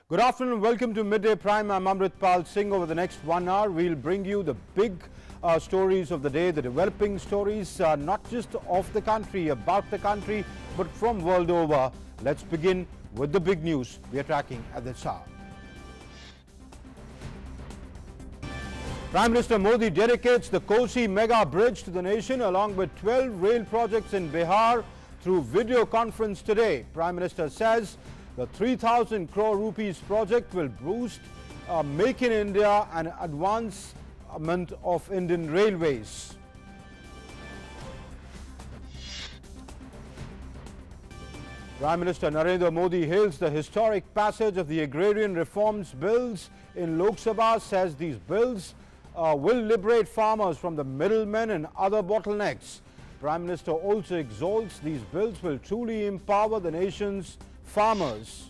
Good afternoon, welcome to Midday Prime. I'm Amritpal Singh. Over the next 1 hour, we'll bring you the big stories of the day, the developing stories, not just of the country, about the country, but from world over. Let's begin with the big news we are tracking at this hour. Prime Minister Modi dedicates the Kosi mega bridge to the nation along with 12 rail projects in Bihar through video conference today. Prime Minister says the 3,000 crore rupees project will boost Make in India and advancement of Indian railways. Prime Minister Narendra Modi hails the historic passage of the agrarian reforms bills in Lok Sabha, says these bills will liberate farmers from the middlemen and other bottlenecks. Prime Minister also exalts these bills will truly empower the nation's farmers.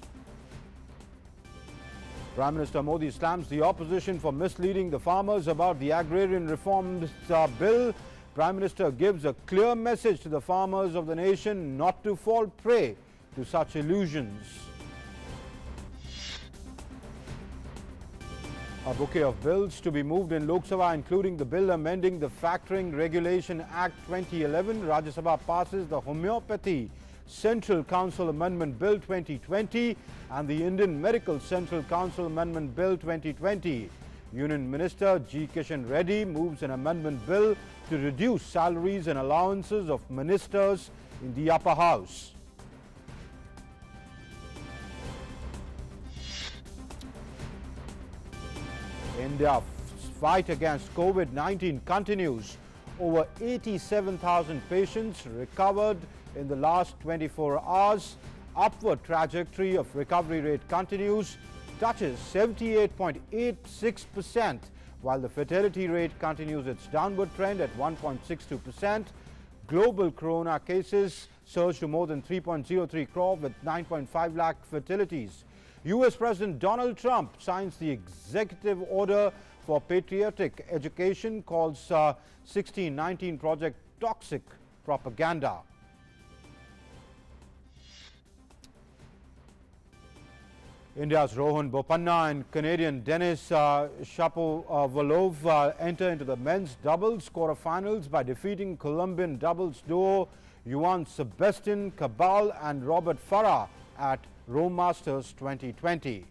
Prime Minister Modi slams the opposition for misleading the farmers about the agrarian reforms bill. Prime Minister gives a clear message to the farmers of the nation not to fall prey to such illusions. A bouquet of bills to be moved in Lok Sabha, including the bill amending the Factoring Regulation Act 2011. Rajya Sabha passes the Homeopathy Central Council Amendment Bill 2020 and the Indian Medical Central Council Amendment Bill 2020. Union Minister G. Kishan Reddy moves an amendment bill to reduce salaries and allowances of ministers in the upper house. India's fight against COVID-19 continues. Over 87,000 patients recovered in the last 24 hours. Upward trajectory of recovery rate continues, touches 78.86%, while the fatality rate continues its downward trend at 1.62%. Global corona cases surged to more than 3.03 crore with 9.5 lakh fatalities. US President Donald Trump signs the executive order for patriotic education, calls 1619 project toxic propaganda. India's Rohan Bopanna and Canadian Denis Shapovalov enter into the men's doubles quarterfinals by defeating Colombian doubles duo Juan Sebastian Cabal and Robert Farah at Rome Masters 2020.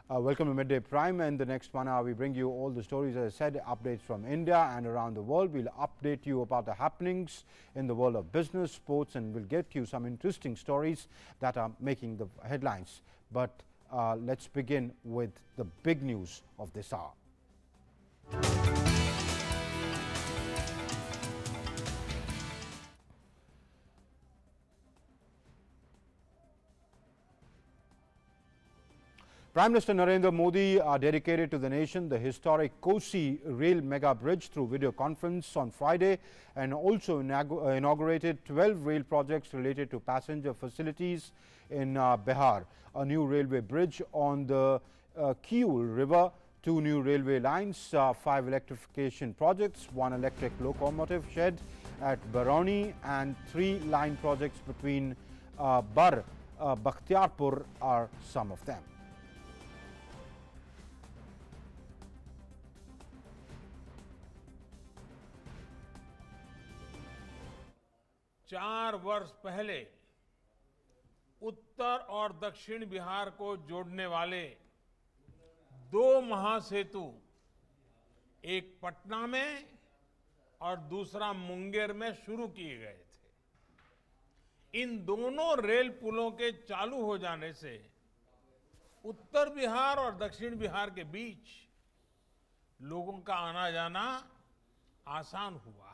Welcome to Midday Prime. In the next 1 hour, we bring you all the stories, as I said, updates from India and around the world. We'll update you about the happenings in the world of business, sports, and we'll get you some interesting stories that are making the headlines. But let's begin with the big news of this hour. Prime Minister Narendra Modi dedicated to the nation the historic Kosi Rail mega bridge through video conference on Friday and also inaugurated 12 rail projects related to passenger facilities in Bihar. A new railway bridge on the Kiul River, 2 new railway lines, 5 electrification projects, 1 electric locomotive shed at Barauni and 3 line projects between Bakhtiarpur are some of them. 4 वर्ष पहले उत्तर और दक्षिण बिहार को जोड़ने वाले 2 महासेतु, एक पटना में और दूसरा मुंगेर में शुरू किए गए थे। इन दोनों रेल पुलों के चालू हो जाने से उत्तर बिहार और दक्षिण बिहार के बीच लोगों का आना जाना आसान हुआ है।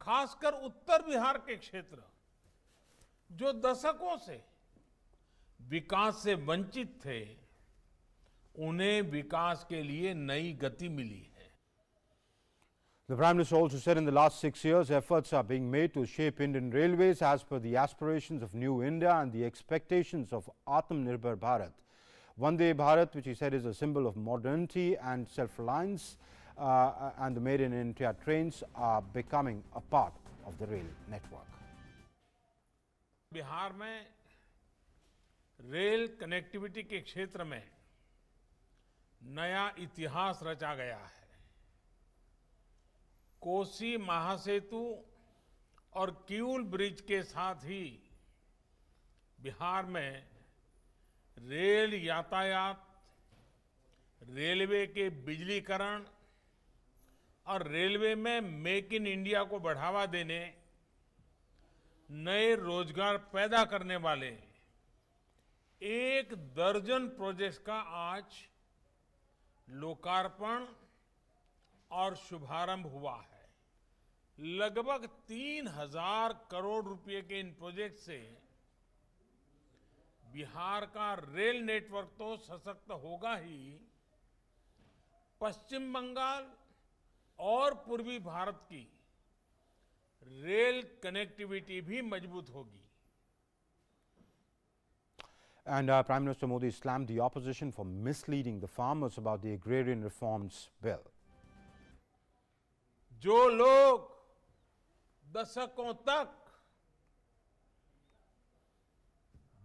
खासकर उत्तर बिहार के क्षेत्र जो दशकों से विकास से वंचित थे, उन्हें विकास के लिए नई गति मिली है। The Prime Minister also said in the last 6 years, efforts are being made to shape Indian railways as per the aspirations of New India and the expectations of Atmanirbhar Bharat. Vande Bharat, which he said is a symbol of modernity and self-reliance, and the Made in India trains are becoming a part of the rail network. Bihar में rail connectivity के क्षेत्र में नया इतिहास रचा गया है। कोसी महासेतु और किऊल ब्रिज के साथ ही बिहार में रेल यातायात, रेलवे के बिजलीकरण और रेलवे में मेक इन इंडिया को बढ़ावा देने, नए रोजगार पैदा करने वाले 1 दर्जन प्रोजेक्ट्स का आज लोकार्पण और शुभारंभ हुआ है। लगभग 3,000 करोड़ रुपए के इन प्रोजेक्ट से बिहार का रेल नेटवर्क तो सशक्त होगा ही, पश्चिम बंगाल और पूर्वी भारत की रेल कनेक्टिविटी भी मजबूत होगी। And Prime Minister Modi slammed the opposition for misleading the farmers about the agrarian reforms bill. जो लोग दशकों तक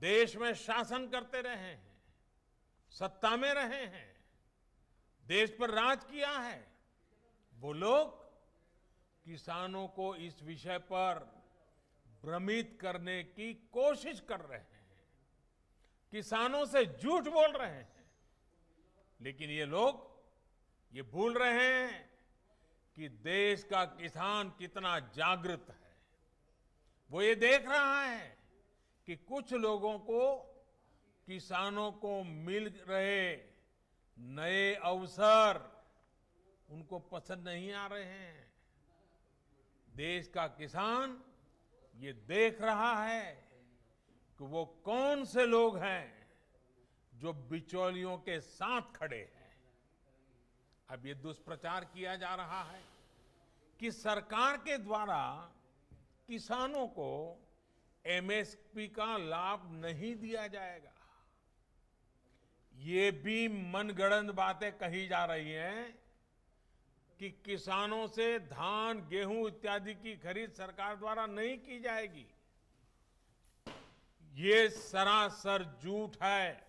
देश में शासन करते रहे हैं, सत्ता में रहे हैं, देश पर राज किया है, वो लोग किसानों को इस विषय पर भ्रमित करने की कोशिश कर रहे हैं, किसानों से झूठ बोल रहे हैं। लेकिन ये लोग ये भूल रहे हैं कि देश का किसान कितना जागृत है। वो ये देख रहा है कि कुछ लोगों को किसानों को मिल रहे नए अवसर उनको पसंद नहीं आ रहे हैं। देश का किसान ये देख रहा है कि वो कौन से लोग हैं जो बिचौलियों के साथ खड़े हैं। अब ये दुष्प्रचार किया जा रहा है कि सरकार के द्वारा किसानों को एमएसपी का लाभ नहीं दिया जाएगा। ये भी मनगढ़ंत बातें कही जा रही हैं कि किसानों से धान, गेहूं इत्यादि की खरीद सरकार द्वारा नहीं की जाएगी। ये सरासर झूठ है,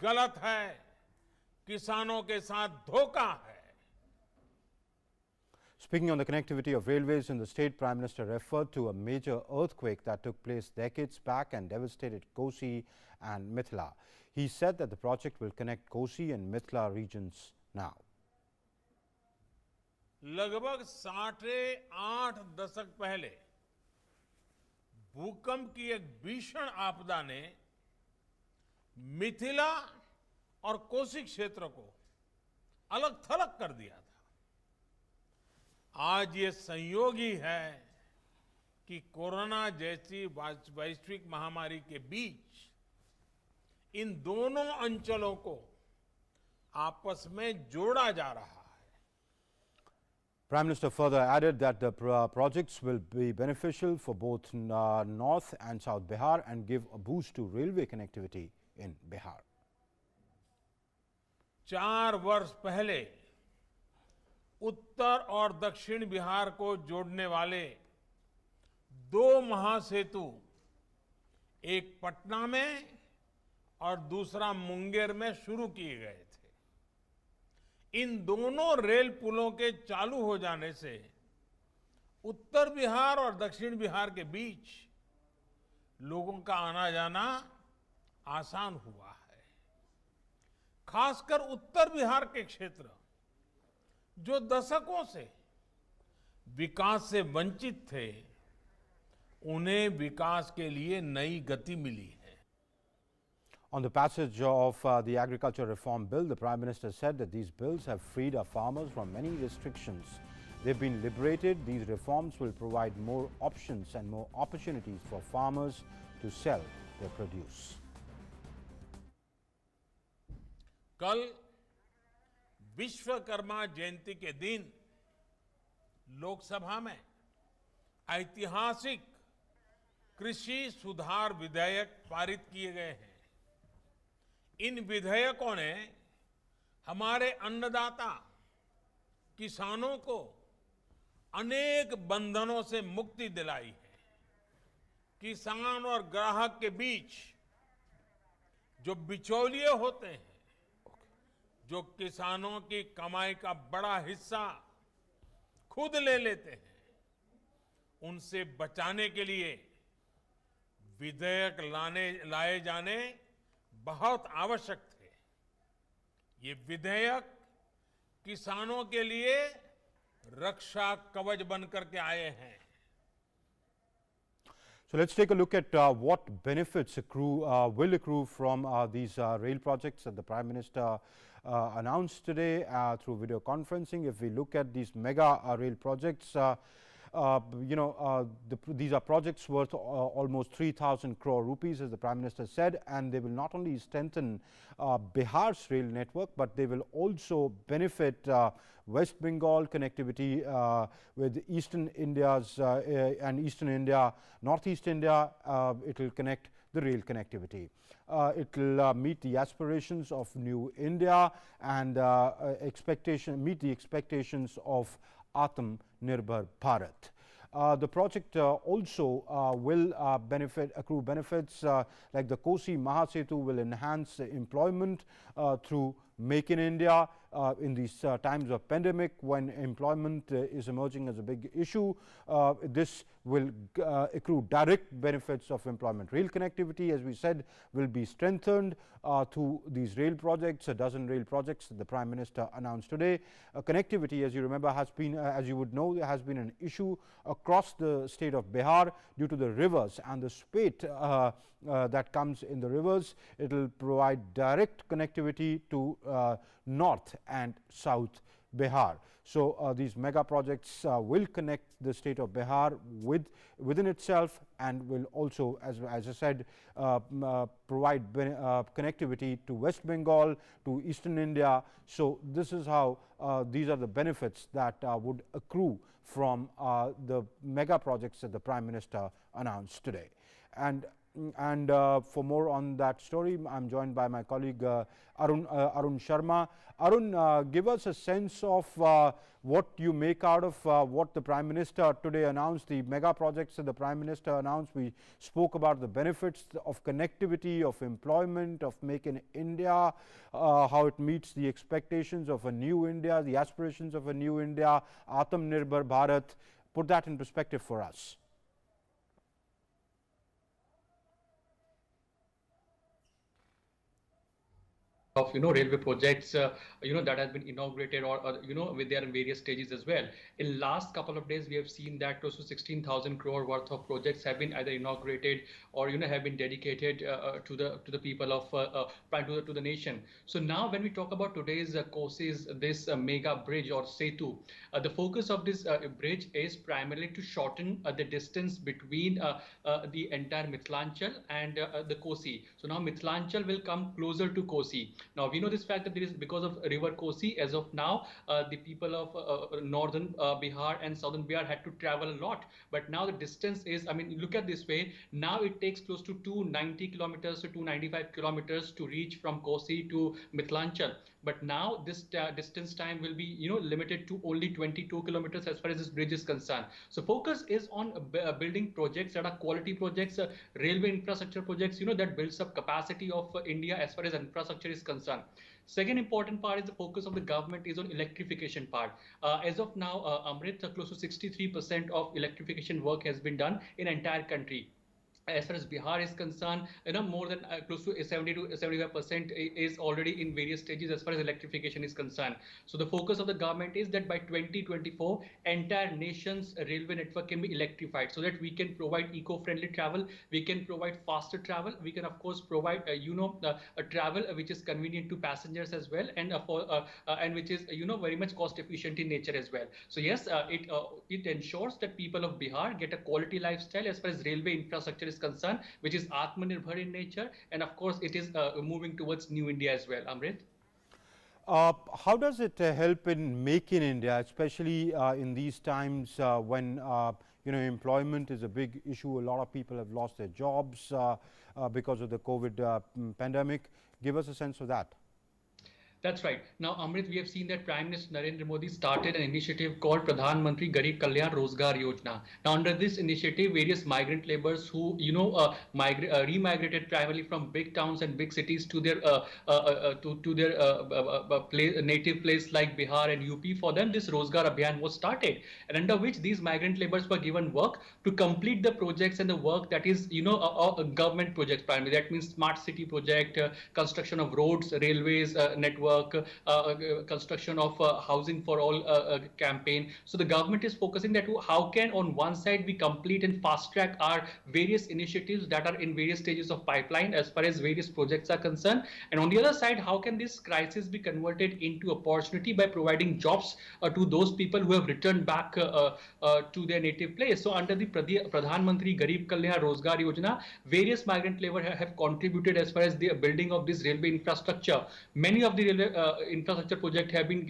गलत है, किसानों के साथ धोखा है। Speaking on the connectivity of railways in the state, Prime Minister referred to a major earthquake that took place decades back and devastated Kosi and Mithila. He said that the project will connect Kosi and Mithila regions now. लगभग 8.5 दशक पहले भूकंप की एक भीषण आपदा ने मिथिला और कोसी क्षेत्र को अलग थलग कर दिया था। आज ये संयोग ही है कि कोरोना जैसी वैश्विक महामारी के बीच इन दोनों अंचलों को आपस में जोड़ा जा रहा है। Prime Minister further added that the projects will be beneficial for both North and South Bihar and give a boost to railway connectivity in Bihar. 4 वर्ष पहले उत्तर और दक्षिण बिहार को जोड़ने वाले 2 महासेतु, एक पटना में और दूसरा मुंगेर में शुरू किए गए थे। इन दोनों रेल पुलों के चालू हो जाने से उत्तर बिहार और दक्षिण बिहार के बीच लोगों का आना जाना आसान हुआ है। खासकर उत्तर बिहार के क्षेत्र जो दशकों से विकास से वंचित थे, उन्हें विकास के लिए नई गति मिली है। On the passage of the Agriculture Reform Bill, the Prime Minister said that these bills have freed our farmers from many restrictions. They've been liberated. These reforms will provide more options and more opportunities for farmers to sell their produce. कल विश्वकर्मा जयंती के दिन लोकसभा में ऐतिहासिक कृषि सुधार विधेयक पारित किए गए हैं। इन विधेयकों ने हमारे अन्नदाता किसानों को अनेक बंधनों से मुक्ति दिलाई है। किसान और ग्राहक के बीच जो बिचौलिए होते हैं, जो किसानों की कमाई का बड़ा हिस्सा खुद ले लेते हैं, उनसे बचाने के लिए विधेयक लाए जाने बहुत आवश्यक थे। ये विधेयक किसानों के लिए रक्षा कवच बनकर के आए हैं। So let's take a look at what benefits will accrue from these rail projects that the Prime Minister announced today through video conferencing. If we look at these mega rail projects, these are projects worth almost 3,000 crore rupees, as the Prime Minister said, and they will not only strengthen Bihar's rail network, but they will also benefit West Bengal connectivity with Eastern India's and Eastern India, Northeast India. It will connect the rail connectivity. It will meet the aspirations of New India and meet the expectations of Atmanirbhar Bharat. The project also will accrue benefits like the Kosi Mahasetu will enhance employment through Make in India in these times of pandemic, when employment is emerging as a big issue. This will accrue direct benefits of employment. Rail connectivity, as we said, will be strengthened through these rail projects, a dozen rail projects that the Prime Minister announced today. Connectivity, as you remember, has been, as you would know, has been an issue across the state of Bihar due to the rivers and the spate that comes in the rivers. It will provide direct connectivity to North and South Bihar. So these mega projects will connect the state of Bihar within itself, and will also, as I said, provide connectivity to West Bengal, to Eastern India. So this is how these are the benefits that would accrue from the mega projects that the Prime Minister announced today. And for more on that story, I'm joined by my colleague Arun Sharma. Arun, give us a sense of what you make out of what the Prime Minister today announced, the mega projects that the Prime Minister announced. We spoke about the benefits of connectivity, of employment, of Make in India, how it meets the expectations of a new India, the aspirations of a new India, Atmanirbhar Bharat. Put that in perspective for us. Of railway projects that has been inaugurated, or with their various stages as well. In last couple of days, we have seen that close to 16,000 crore worth of projects have been either inaugurated or have been dedicated to the people of to the nation. So now when we talk about today's Kosi's this mega bridge or Setu, the focus of this bridge is primarily to shorten the distance between the entire Mithilanchal and the Kosi. So now Mithilanchal will come closer to Kosi. Now we know this fact that there is, because of river Kosi, as of now the people of northern Bihar and southern Bihar had to travel a lot, but now the distance is, I mean, look at this way, now it takes close to 290 kilometers to 295 kilometers to reach from Kosi to Mithilanchal. But now this distance time will be limited to only 22 kilometers as far as this bridge is concerned. So focus is on building projects that are quality projects, railway infrastructure projects that builds up capacity of India as far as infrastructure is concerned. Second important part is the focus of the government is on electrification part. As of now, Amrit, close to 63% of electrification work has been done in entire country. As far as Bihar is concerned, more than close to 70 to 75% is already in various stages as far as electrification is concerned. So the focus of the government is that by 2024, entire nation's railway network can be electrified, so that we can provide eco-friendly travel, we can provide faster travel, we can of course provide a travel which is convenient to passengers as well, and and which is very much cost efficient in nature as well. So yes, it ensures that people of Bihar get a quality lifestyle as far as railway infrastructure is concerned, which is Atmanirbhar in nature, and of course it is moving towards New India as well. Amrit? How does it help in Make in India, especially in these times when employment is a big issue? A lot of people have lost their jobs because of the COVID pandemic. Give us a sense of that. That's right. Now, Amrit, we have seen that Prime Minister Narendra Modi started an initiative called Pradhan Mantri Garib Kalyan Rozgar Yojana. Now, under this initiative, various migrant laborers who, remigrated primarily from big towns and big cities to their native place like Bihar and UP. For them, this Rozgar Abhiyan was started, and under which these migrant laborers were given work to complete the projects and the work that is, government projects primarily. That means smart city project, construction of roads, railways, network. Construction of housing for all campaign. So the government is focusing that how can on one side we complete and fast track our various initiatives that are in various stages of pipeline as far as various projects are concerned, and on the other side how can this crisis be converted into opportunity by providing jobs to those people who have returned back to their native place. So under the Pradhan Mantri Garib Kalyan Rozgar Yojana, various migrant labor have contributed as far as the building of this railway infrastructure. Many of the railway infrastructure projects have been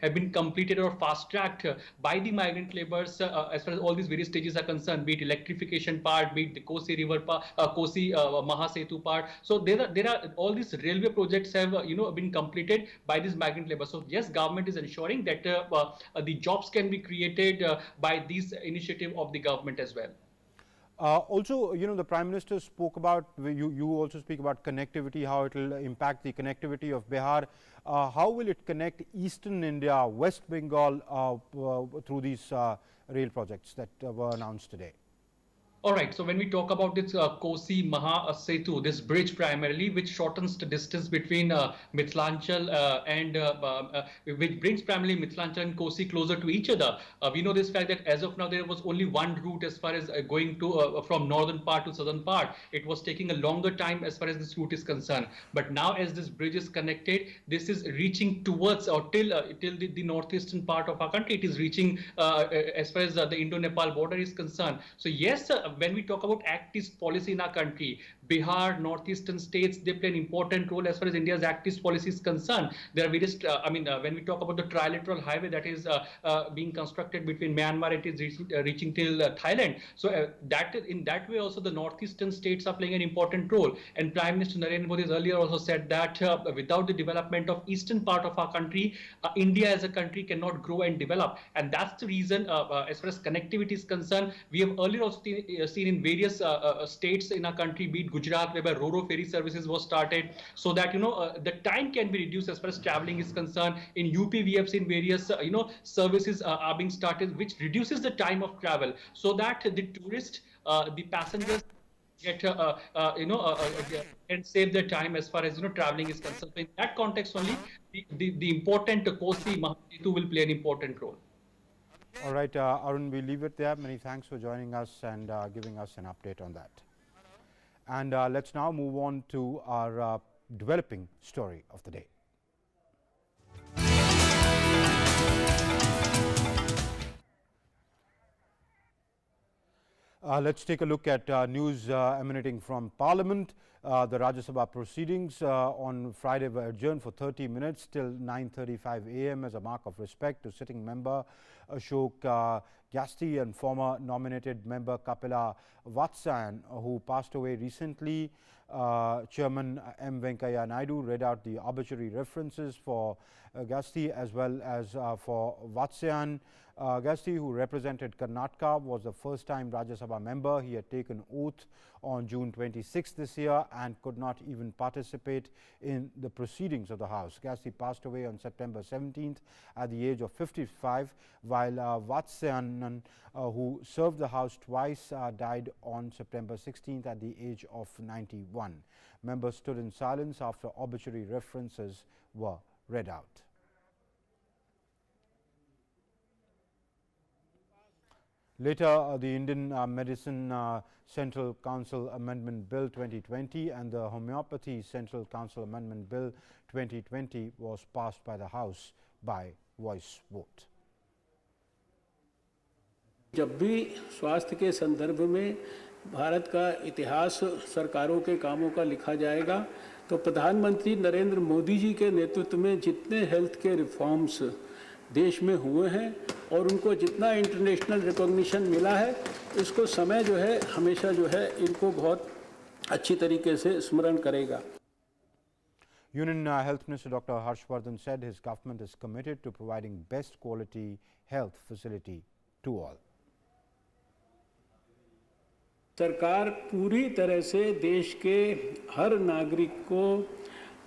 have been completed or fast tracked by the migrant laborers as far as all these various stages are concerned, be it electrification part, be it the Kosi River part, Kosi Mahasetu part. So there are all these railway projects have been completed by these migrant labor. So yes, government is ensuring that the jobs can be created by these initiative of the government as well. Also, the Prime Minister spoke about, you also speak about connectivity, how it will impact the connectivity of Bihar. How will it connect Eastern India, West Bengal through these rail projects that were announced today? All right, so when we talk about this Kosi Mahasetu, this bridge primarily, which shortens the distance between Mithilanchal which brings primarily Mithilanchal and Kosi closer to each other. We know this fact that as of now there was only one route as far as going to from northern part to southern part. It was taking a longer time as far as this route is concerned. But now as this bridge is connected, this is reaching towards or till the northeastern part of our country. It is reaching as far as the Indo-Nepal border is concerned. So yes, when we talk about Act East policy in our country, Bihar, northeastern states, they play an important role as far as India's Act East policy is concerned. There are various, when we talk about the trilateral highway that is being constructed between Myanmar, it is reaching till Thailand. So that in that way also the northeastern states are playing an important role. And Prime Minister Narendra Modi has earlier also said that without the development of eastern part of our country, India as a country cannot grow and develop. And that's the reason as far as connectivity is concerned, we have earlier also seen in various states in our country, be it Gujarat, whereby Ro-Ro ferry services was started, so that the time can be reduced as far as traveling is concerned. In UP, we have seen various services are being started, which reduces the time of travel, so that the tourists, the passengers get and save their time as far as traveling is concerned. So in that context only, the important Kosi Mahasetu will play an important role. All right, Arun, we leave it there. Many thanks for joining us and giving us an update on that. And let's now move on to our developing story of the day. Let's take a look at news emanating from Parliament. The Rajya Sabha proceedings on Friday were adjourned for 30 minutes till 9:35 a.m. as a mark of respect to sitting member Ashok Gyasti and former nominated member Kapila Vatsyayan, who passed away recently. Chairman M. Venkaiah Naidu read out the obituary references for Gyasti as well as for Vatsyayan. Gyasti, who represented Karnataka, was the first-time Rajya Sabha member. He had taken oath on June 26 this year and could not even participate in the proceedings of the House. Gyasti passed away on September 17th at the age of 55, while Vatsyayan, who served the House twice, died on September 16th at the age of 91. Members stood in silence after obituary references were read out. Later, the Indian Medicine Central Council Amendment Bill 2020 and the Homeopathy Central Council Amendment Bill 2020 was passed by the House by voice vote. जब भी स्वास्थ्य के संदर्भ में भारत का इतिहास सरकारों के कामों का लिखा जाएगा, तो प्रधानमंत्री नरेंद्र मोदी जी के नेतृत्व में जितने हेल्थ के रिफॉर्म्स देश में हुए हैं और उनको जितना इंटरनेशनल रिकॉग्निशन मिला है, इसको समय जो है हमेशा जो है इनको बहुत अच्छी तरीके से स्मरण करेगा. Union Health Minister Dr. Harshvardhan said his government is committed to providing best quality health facility to all. सरकार पूरी तरह से देश के हर नागरिक को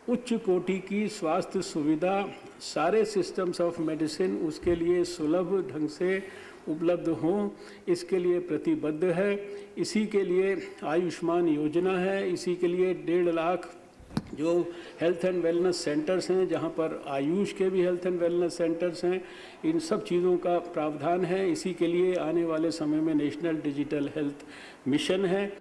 उच्च कोटि की स्वास्थ्य सुविधा, सारे सिस्टम्स ऑफ मेडिसिन उसके लिए सुलभ ढंग से उपलब्ध हों, इसके लिए प्रतिबद्ध है। इसी के लिए आयुष्मान योजना है, इसी के लिए 1.5 लाख जो हेल्थ एंड वेलनेस सेंटर्स हैं, जहां पर आयुष के भी हेल्थ एंड वेलनेस सेंटर्स हैं, इन सब चीज़ों का प्रावधान है। इसी के लिए आने वाले समय में नेशनल डिजिटल हेल्थ मिशन है।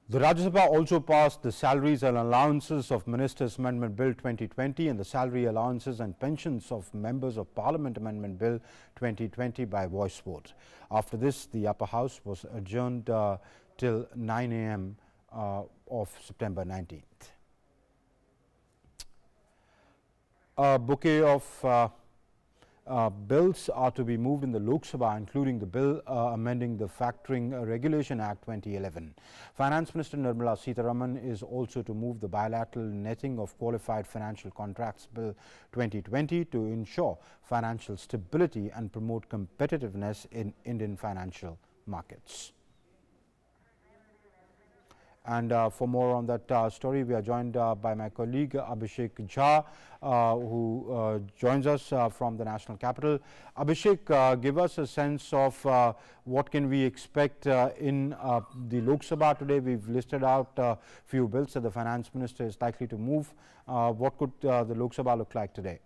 The Rajya Sabha also passed the Salaries and Allowances of Ministers Amendment Bill 2020 and the Salary Allowances and Pensions of Members of Parliament Amendment Bill 2020 by voice vote. After this, the upper house was adjourned till 9 a.m. Of September 19th. A bouquet of bills are to be moved in the Lok Sabha, including the bill amending the Factoring Regulation Act 2011. Finance Minister Nirmala Sitharaman is also to move the bilateral netting of qualified financial contracts bill 2020 to ensure financial stability and promote competitiveness in Indian financial markets. And for more on that story, we are joined by my colleague Abhishek Jha, who joins us from the national capital. Abhishek, give us a sense of what can we expect in the Lok Sabha today. We've listed out a few bills that the finance minister is likely to move. What could the Lok Sabha look like today?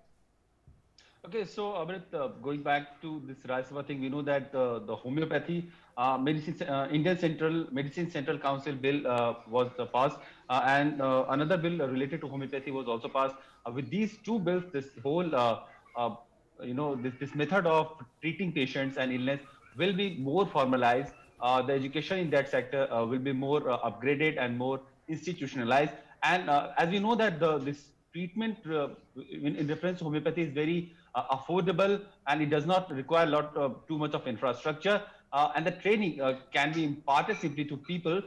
Okay, so Amrit, going back to this Rajya Sabha thing, we know that the homeopathy Indian Medicine Central Council bill was passed, and another bill related to homeopathy was also passed. With these two bills, this whole this method of treating patients and illness will be more formalized. The education in that sector will be more upgraded and more institutionalized. And as we know that this treatment in reference to homeopathy is very affordable, and it does not require too much of infrastructure, and the training can be imparted simply to people.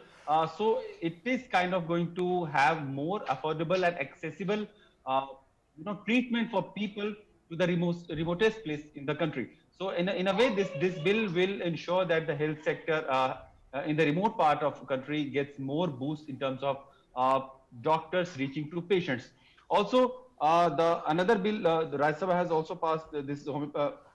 So it is kind of going to have more affordable and accessible treatment for people to the remotest place in the country. So in a way, this bill will ensure that the health sector in the remote part of the country gets more boost in terms of doctors reaching to patients. Also, another bill, the Rajya Sabha has also passed this.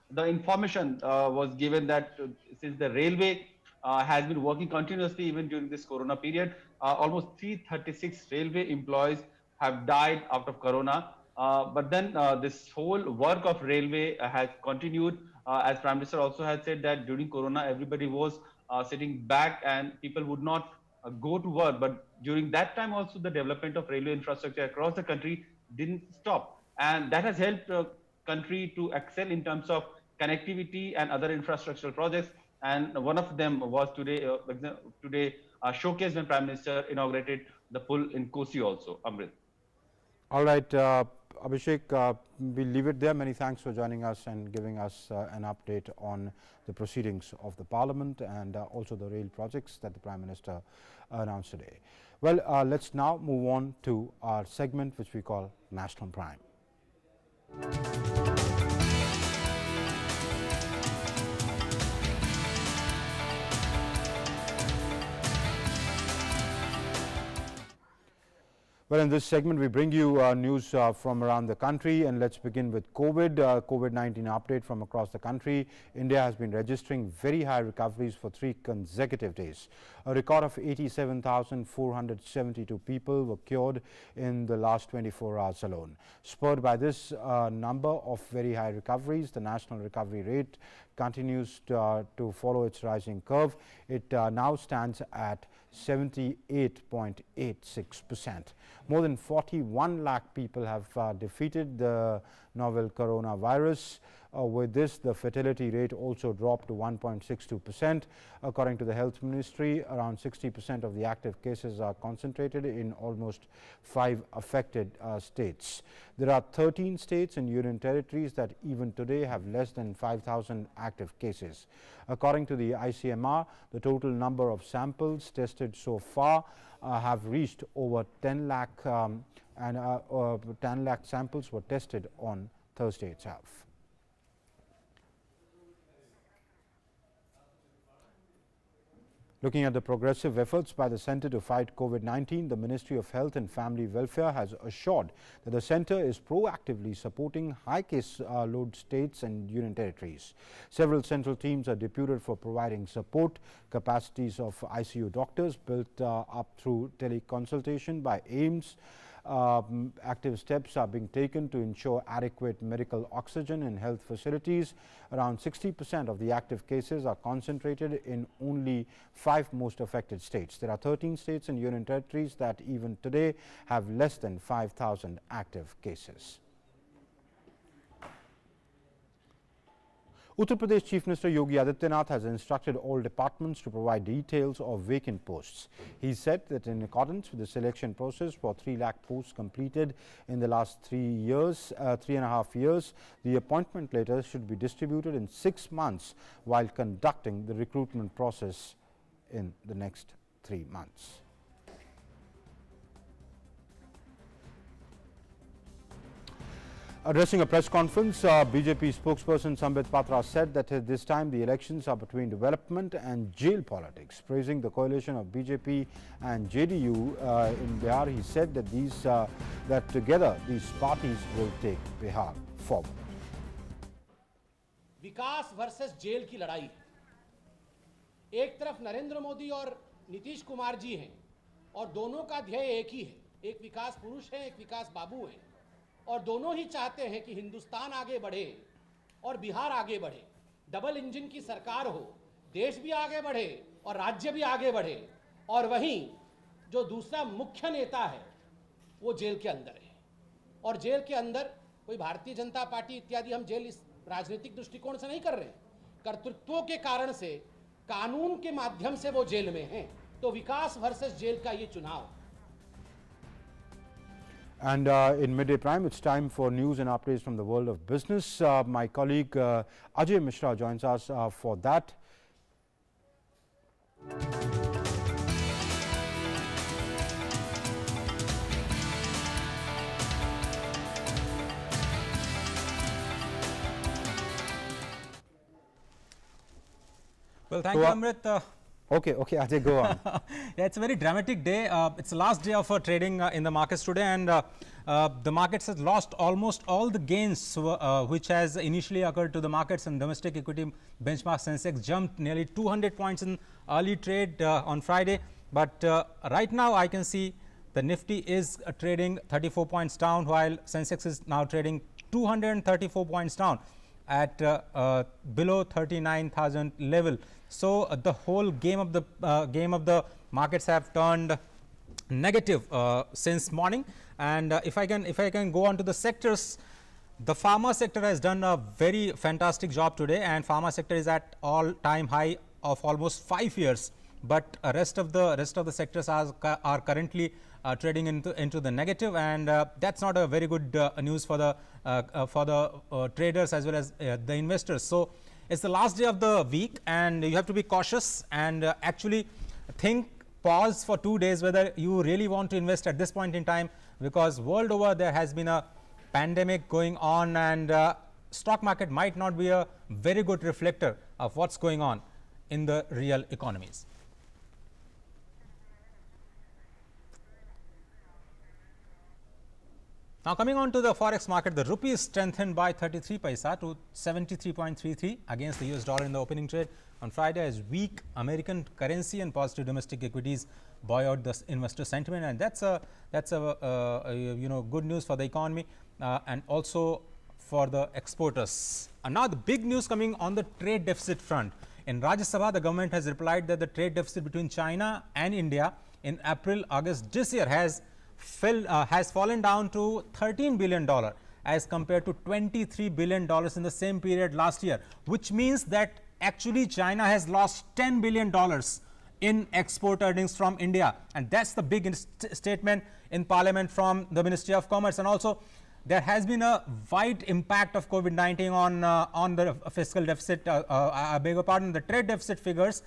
The information was given that since the railway has been working continuously even during this corona period, almost 336 railway employees have died out of corona. But then this whole work of railway has continued. As Prime Minister also had said that during corona, everybody was sitting back and people would not go to work. But during that time also, the development of railway infrastructure across the country didn't stop. And that has helped the country to excel in terms of connectivity and other infrastructural projects. And one of them was today showcased when Prime Minister inaugurated the pull in Kosi also, Amrit. All right, Abhishek, we'll leave it there. Many thanks for joining us and giving us an update on the proceedings of the Parliament and also the rail projects that the Prime Minister announced today. Well, let's now move on to our segment which we call National Prime. Well, in this segment, we bring you news from around the country, and let's begin with COVID-19 update from across the country. India has been registering very high recoveries for 3 consecutive days. A record of 87,472 people were cured in the last 24 hours alone. Spurred by this number of very high recoveries, the national recovery rate continues to follow its rising curve. It now stands at 78.86%. More than 41 lakh people have defeated the novel coronavirus. With this, the fatality rate also dropped to 1.62%. According to the Health Ministry, around 60% of the active cases are concentrated in almost 5 affected states. There are 13 states and union territories that even today have less than 5,000 active cases. According to the ICMR, the total number of samples tested so far have reached over 10 lakh and 10 lakh samples were tested on Thursday itself. Looking at the progressive efforts by the Centre to fight COVID-19, the Ministry of Health and Family Welfare has assured that the Centre is proactively supporting high case load states and union territories. Several central teams are deputed for providing support. Capacities of ICU doctors built up through teleconsultation by AIIMS. Active steps are being taken to ensure adequate medical oxygen in health facilities. Around 60% of the active cases are concentrated in only 5 most affected states. There are 13 states and union territories that even today have less than 5,000 active cases. Uttar Pradesh Chief Minister Yogi Adityanath has instructed all departments to provide details of vacant posts. He said that in accordance with the selection process for 3 lakh posts completed in the last 3.5 years, the appointment letters should be distributed in 6 months while conducting the recruitment process in the next 3 months. Addressing a press conference, BJP spokesperson Sambit Patra said that at this time the elections are between development and jail politics. Praising the coalition of BJP and JDU in Bihar, he said that that together these parties will take Bihar forward. विकास versus jail की लड़ाई है। एक तरफ नरेंद्र मोदी और नीतीश कुमार जी हैं और दोनों का ध्येय एक ही है, एक विकास पुरुष है, एक विकास बाबू है और दोनों ही चाहते हैं कि हिंदुस्तान आगे बढ़े और बिहार आगे बढ़े, डबल इंजन की सरकार हो, देश भी आगे बढ़े और राज्य भी आगे बढ़े। और वहीं जो दूसरा मुख्य नेता है वो जेल के अंदर है और जेल के अंदर कोई भारतीय जनता पार्टी इत्यादि हम जेल इस राजनीतिक दृष्टिकोण से नहीं कर रहे हैं, कर्तृत्वों के कारण से कानून के माध्यम से वो जेल में हैं। तो विकास वर्सेस जेल का ये चुनाव। And in Midday Prime, it's time for news and updates from the world of business. My colleague Ajay Mishra joins us for that. Well, thank you, Amrit. Okay, Ajay, go on. Yeah, it's a very dramatic day. It's the last day of trading in the markets today, and the markets has lost almost all the gains which has initially occurred to the markets, and domestic equity benchmark Sensex jumped nearly 200 points in early trade on Friday. But right now I can see the Nifty is trading 34 points down, while Sensex is now trading 234 points down at below 39,000 level. So the whole game of the markets have turned negative since morning. And if I can go on to the sectors, the pharma sector has done a very fantastic job today, and pharma sector is at all-time high of almost 5 years. But rest of the sectors are currently trading into the negative, and that's not a very good news for the traders as well as the investors. So it's the last day of the week, and you have to be cautious and actually pause for 2 days whether you really want to invest at this point in time, because world over there has been a pandemic going on, and stock market might not be a very good reflector of what's going on in the real economies. Now coming on to the Forex market, the rupee is strengthened by 33 paisa to 73.33 against the US dollar in the opening trade on Friday, as weak American currency and positive domestic equities buoy out the investor sentiment, and that's a good news for the economy and also for the exporters. And now the big news coming on the trade deficit front. In Rajya Sabha, the government has replied that the trade deficit between China and India in April-August this year has fallen down to $13 billion as compared to $23 billion in the same period last year, which means that actually China has lost $10 billion in export earnings from India, and that's the big statement in Parliament from the Ministry of Commerce. And also there has been a wide impact of COVID-19 on the fiscal deficit, I beg your pardon, the trade deficit figures.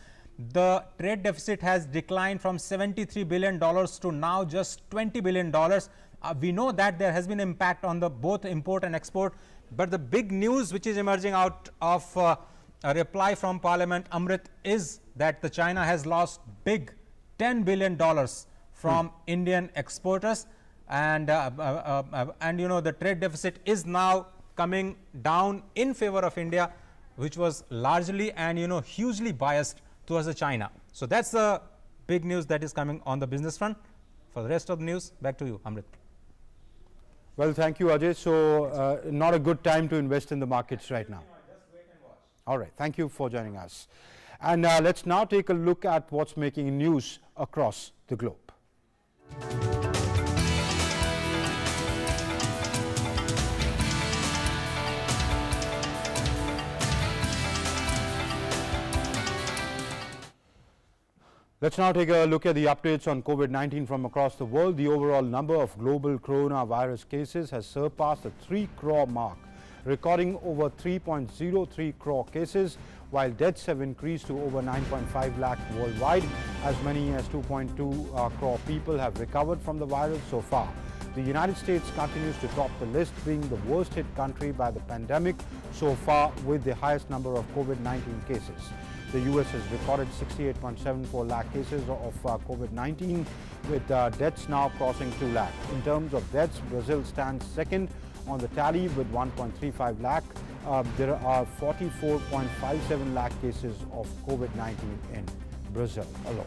the trade deficit has declined from $73 billion to now just $20 billion. We know that there has been impact on the both import and export, but the big news which is emerging out of a reply from Parliament, Amrit, is that the China has lost big $10 billion from Indian exporters, and you know, the trade deficit is now coming down in favor of India, which was largely and, you know, hugely biased towards the China. So that's the big news that is coming on the business front. For the rest of the news, back to you, Amrit. Well, thank you, Ajay. So, not a good time to invest in the markets right now. All right, thank you for joining us. And let's now take a look at what's making news across the globe. Let's now take a look at the updates on COVID-19 from across the world. The overall number of global coronavirus cases has surpassed the 3 crore mark, recording over 3.03 crore cases, while deaths have increased to over 9.5 lakh worldwide. As many as 2.2 crore people have recovered from the virus so far. The United States continues to top the list, being the worst hit country by the pandemic so far, with the highest number of COVID-19 cases. The US has recorded 68.74 lakh cases of COVID-19, with deaths now crossing 2 lakh. In terms of deaths, Brazil stands second on the tally with 1.35 lakh. There are 44.57 lakh cases of COVID-19 in Brazil alone.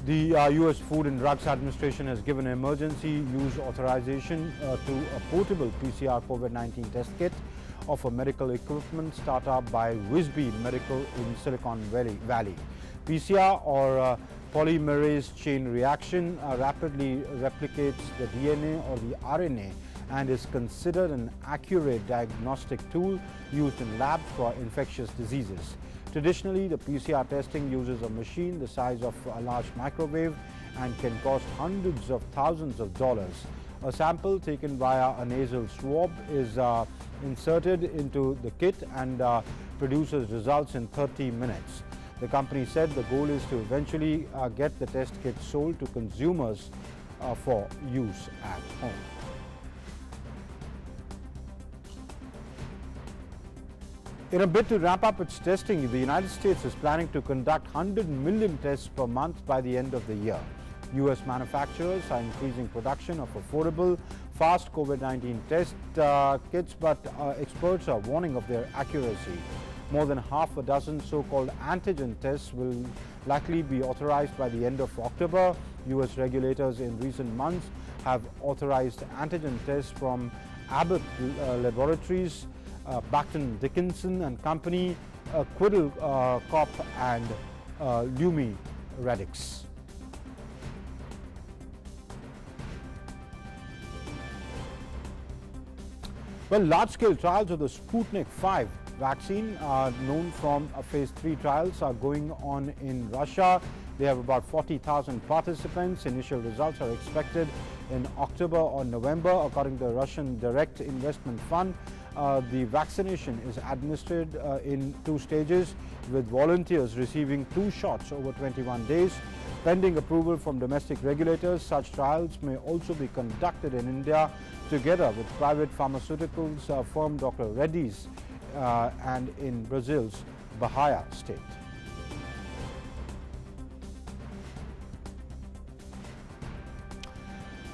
The US Food and Drugs Administration has given emergency use authorization to a portable PCR COVID-19 test kit of a medical equipment startup by Wisby Medical in Silicon Valley. PCR, or polymerase chain reaction, rapidly replicates the DNA or the RNA and is considered an accurate diagnostic tool used in labs for infectious diseases. Traditionally, the PCR testing uses a machine the size of a large microwave and can cost hundreds of thousands of dollars. A sample taken via a nasal swab is inserted into the kit and produces results in 30 minutes. The company said the goal is to eventually get the test kit sold to consumers for use at home. In a bid to ramp up its testing, the United States is planning to conduct 100 million tests per month by the end of the year. US manufacturers are increasing production of affordable, fast COVID-19 test kits, but experts are warning of their accuracy. More than half a dozen so-called antigen tests will likely be authorized by the end of October. US regulators in recent months have authorized antigen tests from Abbott Laboratories, Becton Dickinson and Company, Quiddle Corp and Lumi Radix. Well, large-scale trials of the Sputnik 5 vaccine, known from phase 3 trials, are going on in Russia. They have about 40,000 participants. Initial results are expected in October or November, according to the Russian Direct Investment Fund. The vaccination is administered in 2 stages, with volunteers receiving 2 shots over 21 days. Pending approval from domestic regulators, such trials may also be conducted in India together with private pharmaceuticals firm Dr. Reddy's and in Brazil's Bahia state.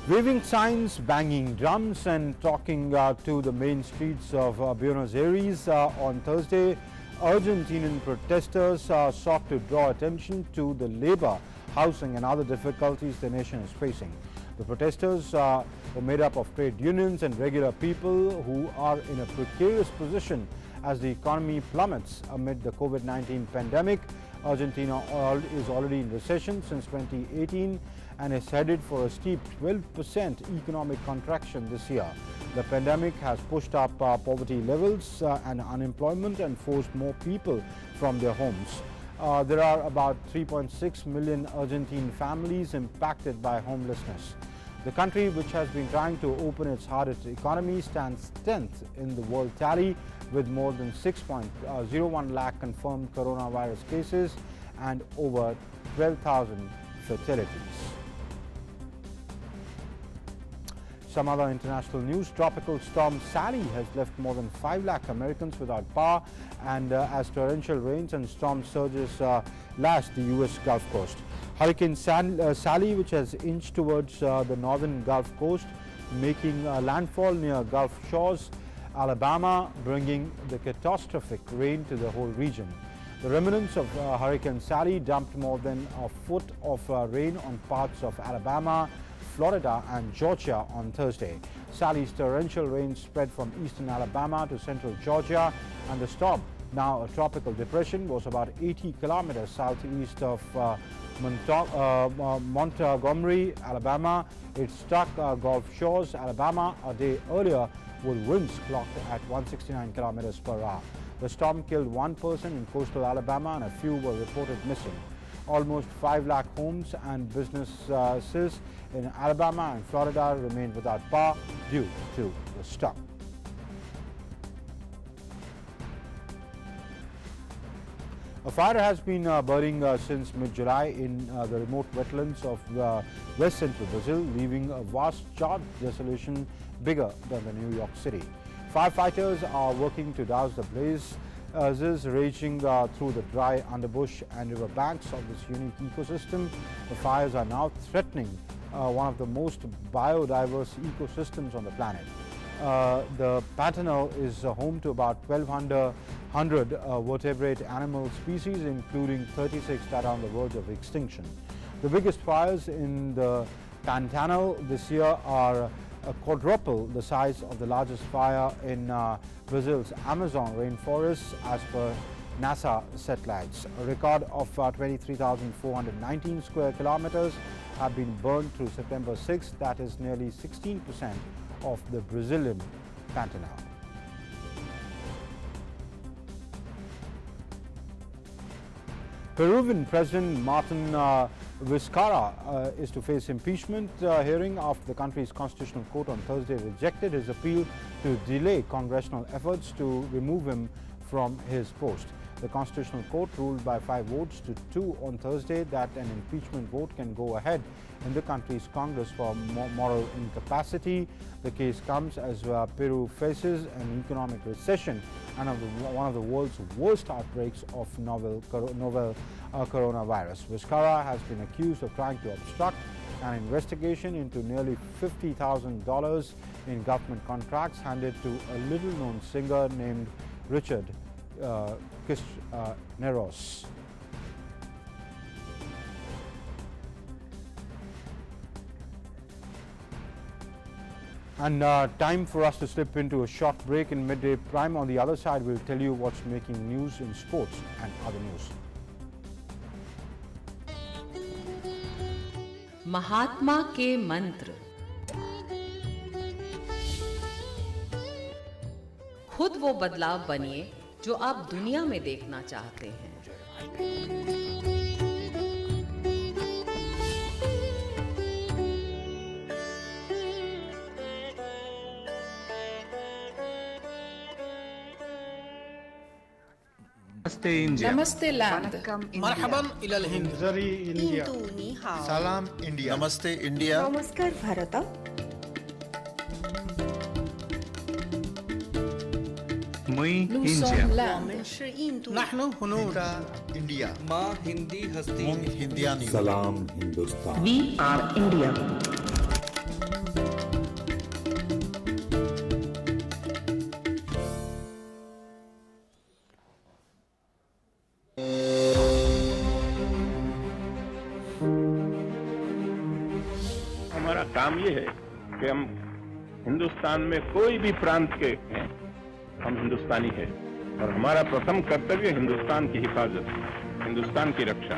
Waving signs, banging drums and talking to the main streets of Buenos Aires on Thursday, Argentinian protesters sought to draw attention to the labor, housing and other difficulties the nation is facing. The protesters were made up of trade unions and regular people who are in a precarious position as the economy plummets amid the COVID-19 pandemic. Argentina is already in recession since 2018 and is headed for a steep 12% economic contraction this year. The pandemic has pushed up poverty levels and unemployment and forced more people from their homes. There are about 3.6 million Argentine families impacted by homelessness. The country, which has been trying to open its hardest economy, stands 10th in the world tally with more than 6.01 lakh confirmed coronavirus cases and over 12,000 fatalities. Some other international news. Tropical storm Sally has left more than 5 lakh Americans without power, and as torrential rains and storm surges lashed the U.S. Gulf Coast. Hurricane Sally, which has inched towards the northern Gulf Coast, making landfall near Gulf shores, Alabama, bringing the catastrophic rain to the whole region. The remnants of Hurricane Sally dumped more than a foot of rain on parts of Alabama, Florida and Georgia on Thursday. Sally's torrential rain spread from eastern Alabama to central Georgia, and the storm, now a tropical depression, was about 80 kilometers southeast of Montgomery, Alabama. It struck Gulf Shores, Alabama, a day earlier with winds clocked at 169 kilometers per hour. The storm killed one person in coastal Alabama and a few were reported missing. Almost 5 lakh homes and businesses in Alabama and Florida remained without power due to the storm. A fire has been burning since mid-July in the remote wetlands of west central Brazil, leaving a vast charred desolation bigger than the New York City. Firefighters are working to douse the blaze raging through the dry underbush and river banks of this unique ecosystem. The fires are now threatening one of the most biodiverse ecosystems on the planet. The Pantanal is home to about 1,200 vertebrate animal species, including 36 that are on the verge of extinction. The biggest fires in the Pantanal this year are quadruple the size of the largest fire in Brazil's Amazon rainforest, as per NASA satellites. A record of 23,419 square kilometers have been burned through September 6th. That is nearly 16% of the Brazilian Pantanal. Peruvian President Martin Vizcarra is to face impeachment hearing after the country's constitutional court on Thursday rejected his appeal to delay congressional efforts to remove him from his post. The Constitutional Court ruled by 5 votes to 2 on Thursday that an impeachment vote can go ahead in the country's Congress for moral incapacity. The case comes as Peru faces an economic recession and one of the world's worst outbreaks of novel coronavirus. Vizcarra has been accused of trying to obstruct an investigation into nearly $50,000 in government contracts handed to a little-known singer named Richard Neros. And time for us to slip into a short break in Midday Prime. On the other side, we'll tell you what's making news in sports and other news. महात्मा के मंत्र। खुद वो बदलाव बनिए जो आप दुनिया में देखना चाहते हैं। नमस्ते इंडिया, नमस्ते लैंड, मरहबन इलल हिंद, जरी इंडिया, सलाम इंडिया, नमस्ते इंडिया, नमस्कार भारत, मुई इंडिया, नहनु हुनूर इंडिया, माँ हिंदी हस्ती, हिंदियानी, सलाम हिंदुस्तान, वी आर इंडिया। हमारा काम ये है कि हम हिंदुस्तान में कोई भी प्रांत के हैं, हम हिंदुस्तानी हैं और हमारा प्रथम कर्तव्य हिंदुस्तान की हिफाजत, हिंदुस्तान की रक्षा।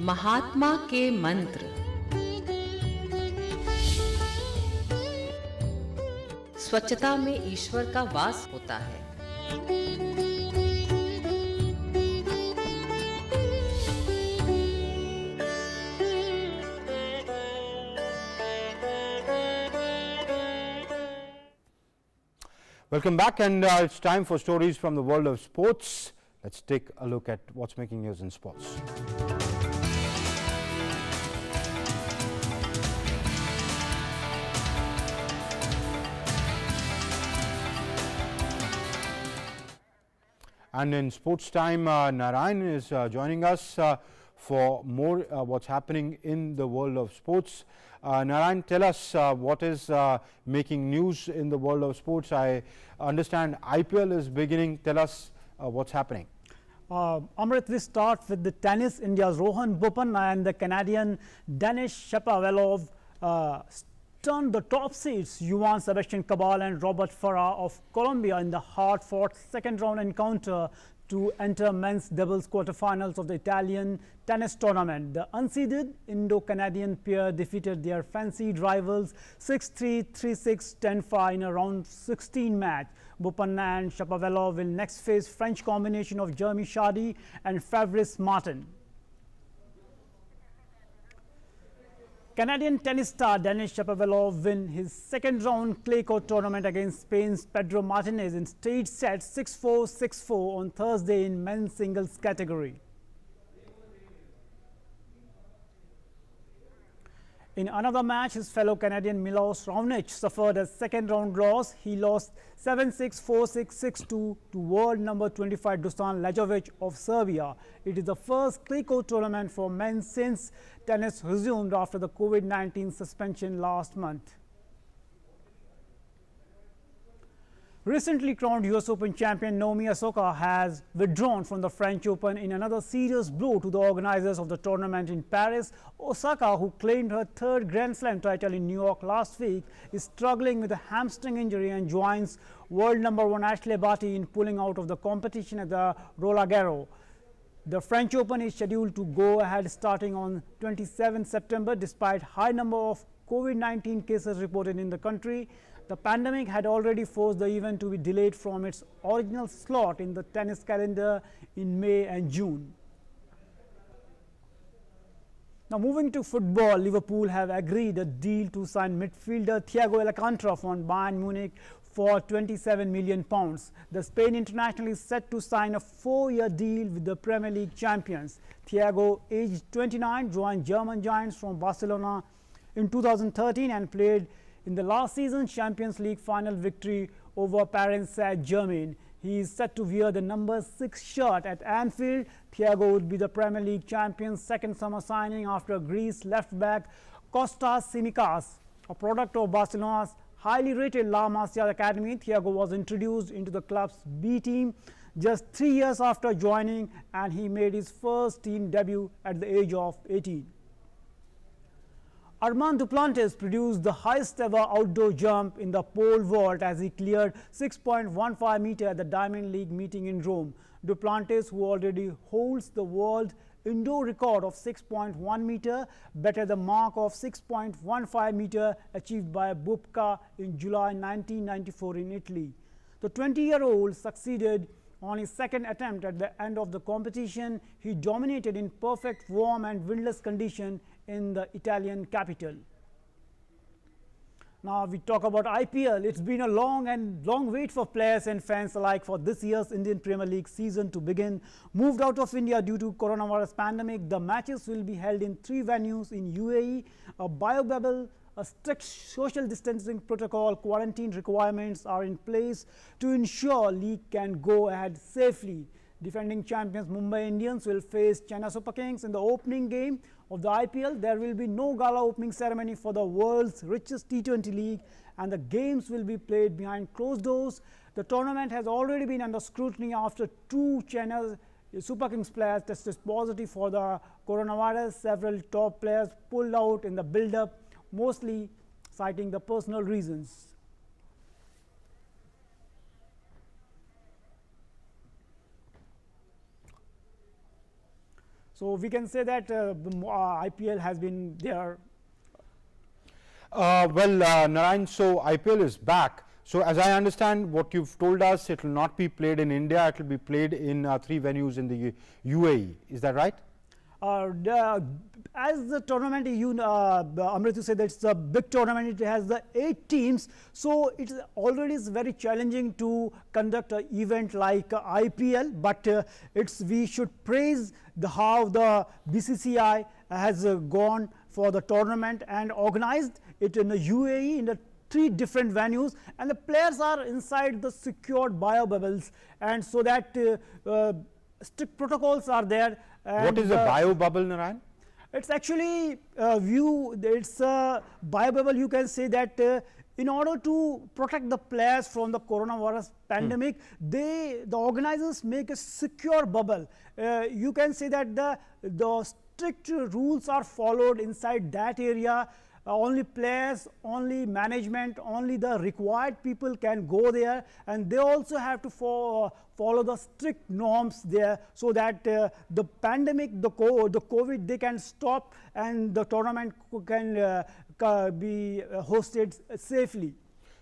महात्मा के मंत्र। स्वच्छता में ईश्वर का वास होता है। Welcome back, and it's time for stories from the world of sports. Let's take a look at what's making news in sports. And in sports time, Narayan is joining us for more what's happening in the world of sports. Narayan, tell us what is making news in the world of sports. I understand IPL is beginning. Tell us what's happening. Amrit, we start with the tennis. India's Rohan Bopanna and the Canadian Denis Shapovalov stunned the top seeds Yuan Sebastian Cabal and Robert Farah of Colombia in the hard-fought second-round encounter to enter men's doubles quarterfinals of the Italian tennis tournament. The unseeded Indo-Canadian pair defeated their fancied rivals 6-3, 3-6, 10-5 in a round 16 match. Bopanna and Shapovalov will next face French combination of Jeremy Chardy and Fabrice Martin. Canadian tennis star Denis Shapovalov win his second round clay court tournament against Spain's Pedro Martinez in straight sets 6-4, 6-4 on Thursday in men's singles category. In another match, his fellow Canadian Milos Raonic suffered a second round loss. He lost 7-6, 4-6, 6-2 to world number 25 Dusan Lajovic of Serbia. It is the first clay court tournament for men since tennis resumed after the COVID-19 suspension last month. Recently crowned US Open champion Naomi Osaka has withdrawn from the French Open in another serious blow to the organizers of the tournament in Paris. Osaka, who claimed her third Grand Slam title in New York last week, is struggling with a hamstring injury and joins world number 1 Ashley Barty in pulling out of the competition at the Roland Garros. The French Open is scheduled to go ahead starting on 27 September despite high number of COVID-19 cases reported in the country. The pandemic had already forced the event to be delayed from its original slot in the tennis calendar in May and June. Now moving to football, Liverpool have agreed a deal to sign midfielder Thiago Alcantara from Bayern Munich for £27 million. The Spain international is set to sign a 4-year deal with the Premier League champions. Thiago, aged 29, joined German giants from Barcelona in 2013 and played in the last season's Champions League final victory over Paris Saint-Germain. He is set to wear the number 6 shirt at Anfield. Thiago would be the Premier League champion's second summer signing after Greece left-back Kostas Tsimikas. A product of Barcelona's highly rated La Masia Academy, Thiago was introduced into the club's B team just 3 years after joining, and he made his first team debut at the age of 18. Armand Duplantis produced the highest ever outdoor jump in the pole vault as he cleared 6.15 meter at the Diamond League meeting in Rome. Duplantis, who already holds the world indoor record of 6.1 meter, bettered the mark of 6.15 meter achieved by Bubka in July 1994 in Italy. The 20-year-old succeeded on his second attempt. At the end of the competition, he dominated in perfect warm and windless condition in the Italian capital. Now we talk about IPL. It's been a long wait for players and fans alike for this year's Indian Premier League season to begin. Moved out of India due to coronavirus pandemic, the matches will be held in 3 venues in UAE. A biobubble, a strict social distancing protocol, quarantine requirements are in place to ensure league can go ahead safely. Defending champions Mumbai Indians will face Chennai Super Kings in the opening game of the IPL. There will be no gala opening ceremony for the world's richest T20 league, and the games will be played behind closed doors. The tournament has already been under scrutiny after 2 Chennai Super Kings players tested positive for the coronavirus. Several top players pulled out in the build-up, mostly citing the personal reasons. So we can say that the IPL has been there. Narayan, so IPL is back. So as I understand what you've told us, it will not be played in India, it will be played in 3 venues in the UAE. Is that right? As the tournament, Amrit, you said that it's a big tournament. It has the 8 teams, so it's already very challenging to conduct an event like IPL. But we should praise how the BCCI has gone for the tournament and organized it in the UAE in the 3 different venues, and the players are inside the secured bio bubbles, and so that strict protocols are there. And what is a bio bubble, Narayan? It's actually it's a bio bubble. You can say that in order to protect the players from the coronavirus pandemic, the organizers make a secure bubble. You can say that the strict rules are followed inside that area. Only players, only management, only the required people can go there, and they also have to follow the strict norms there, so that the pandemic, the COVID, they can stop and the tournament can be hosted safely.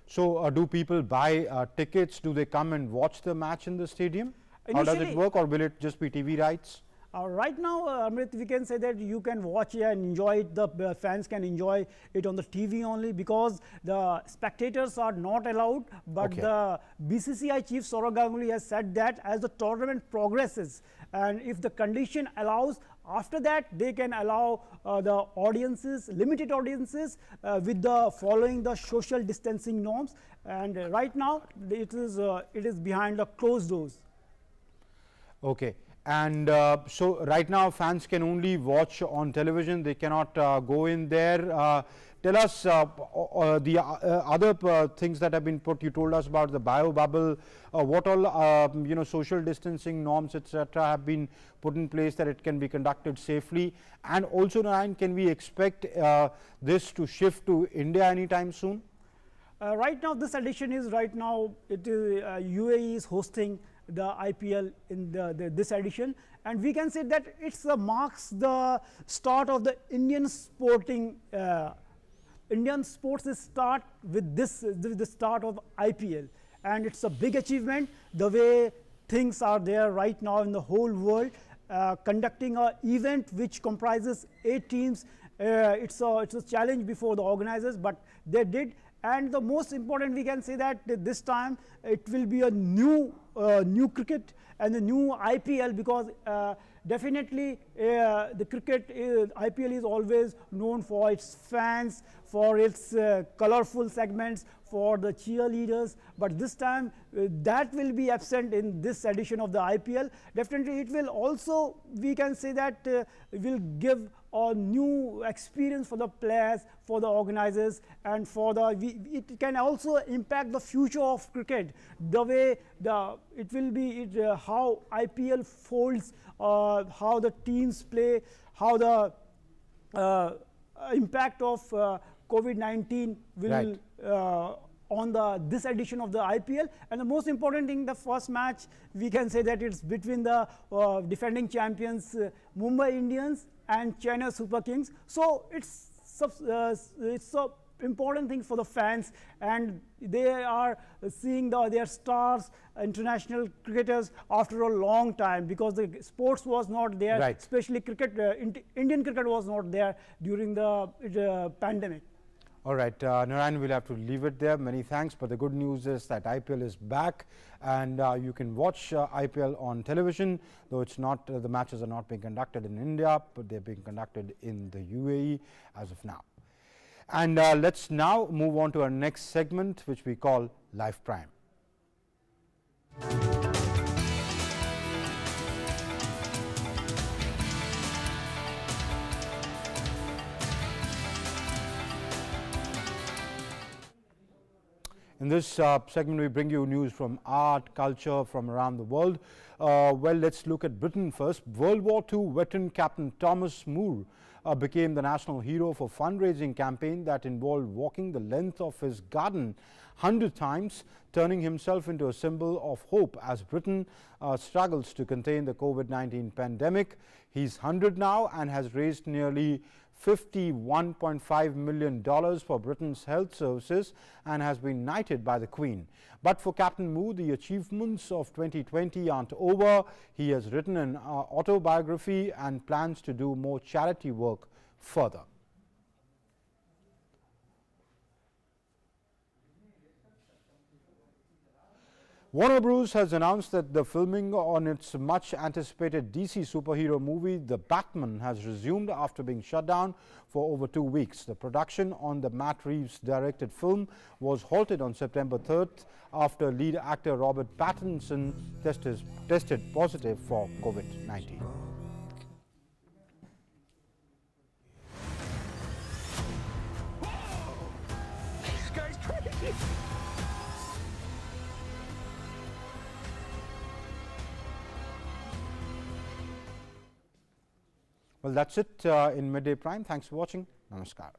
So do people buy tickets? Do they come and watch the match in the stadium? How does it work, or will it just be TV rights? Right now, Amrit, we can say that you can watch and enjoy it. The fans can enjoy it on the TV only, because the spectators are not allowed. But the BCCI chief Saurav Ganguly has said that as the tournament progresses, and if the condition allows, after that they can allow the audiences, limited audiences, with the following the social distancing norms. And right now it is behind the closed doors. Okay. And so right now fans can only watch on television, they cannot go in there. Tell us the other things that have been put. You told us about the bio bubble. What all social distancing norms, etc., have been put in place that it can be conducted safely? And also, Narayan, can we expect this to shift to India anytime soon? Right now, this edition is UAE is hosting the IPL in this edition, and we can say that it marks the start of the Indian sporting. Indian sports start with the start of IPL, and it's a big achievement. The way things are there right now in the whole world, conducting an event which comprises 8 teams, it's a challenge before the organizers, but they did. And the most important, we can say that this time it will be a new cricket and a new IPL, because definitely the cricket IPL is always known for its fans, for its colorful segments, for the cheerleaders, but this time that will be absent in this edition of the IPL. Definitely it will also, we can say that will give a new experience for the players, for the organizers, and for it can also impact the future of cricket. The way it will be how IPL folds, how the teams play, how the impact of COVID-19 will on this edition of the IPL. And the most important thing, the first match, we can say that it's between the defending champions Mumbai Indians and Chennai Super Kings. So it's a important thing for the fans, and they are seeing their stars, international cricketers, after a long time, because the sports was not there, especially cricket. Indian cricket was not there during the pandemic. All right, Narayan, we'll have to leave it there. Many thanks. But the good news is that IPL is back, and you can watch IPL on television, though it's not, the matches are not being conducted in India, but they're being conducted in the UAE as of now. And let's now move on to our next segment, which we call Live Prime. In this segment, we bring you news from art, culture from around the world. Well, let's look at Britain first. World War II veteran Captain Thomas Moore became the national hero for a fundraising campaign that involved walking the length of his garden 100 times, turning himself into a symbol of hope as Britain struggles to contain the COVID-19 pandemic. He's 100 now and has raised nearly $51.5 million for Britain's health services and has been knighted by the Queen. But for Captain Moo, the achievements of 2020 aren't over. He has written an autobiography and plans to do more charity work further. Warner Bros. Has announced that the filming on its much-anticipated DC superhero movie, The Batman, has resumed after being shut down for over 2 weeks. The production on the Matt Reeves-directed film was halted on September 3rd after lead actor Robert Pattinson tested positive for COVID-19. Well, that's it in Midday Prime. Thanks for watching. Namaskar.